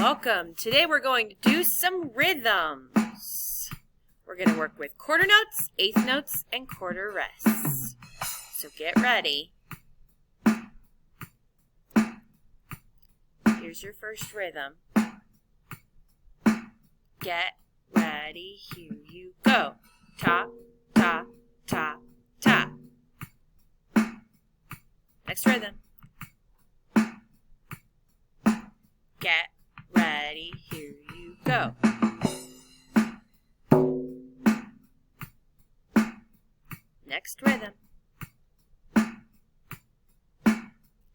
Welcome. Today we're going to do some rhythms. We're going to work with quarter notes, eighth notes, and quarter rests. So get ready. Here's your first rhythm. Get ready, here you go. Ta, ta, ta, ta. Next rhythm. Get ready, here you go. Next rhythm.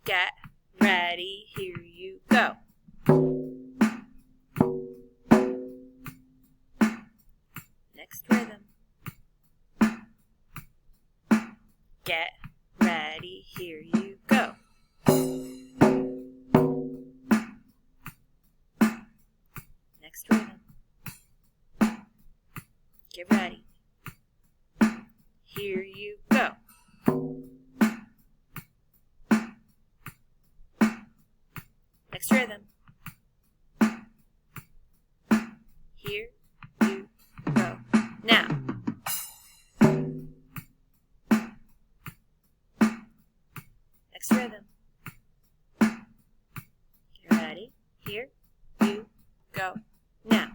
Get ready, here you go. Next rhythm. Get ready, here you go. Next rhythm. Get ready. Here you go. Next rhythm. Here you go. Now. Next rhythm. Get ready. Here you go. Now.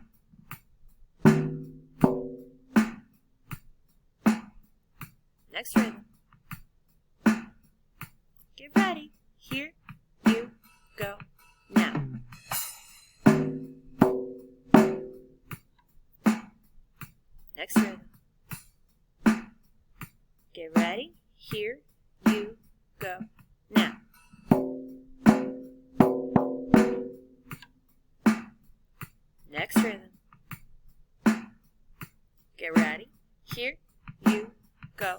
Next rhythm. Get ready. Here you go. Now. Next rhythm. Get ready. Here you go. Now. Next rhythm. Get ready. Here you go.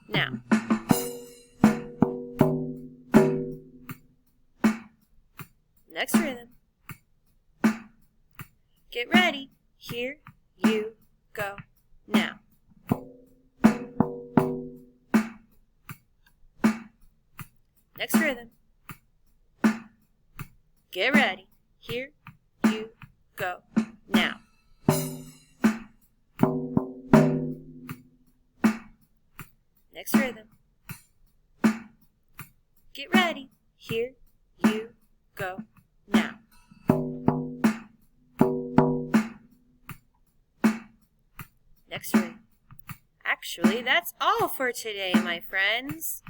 Now. Next rhythm. Get ready. Here you go. Now. Next rhythm. Get ready. Here you go. Now. Next rhythm. Get ready. Here you go. Now. Next rhythm. Actually, that's all for today, my friends.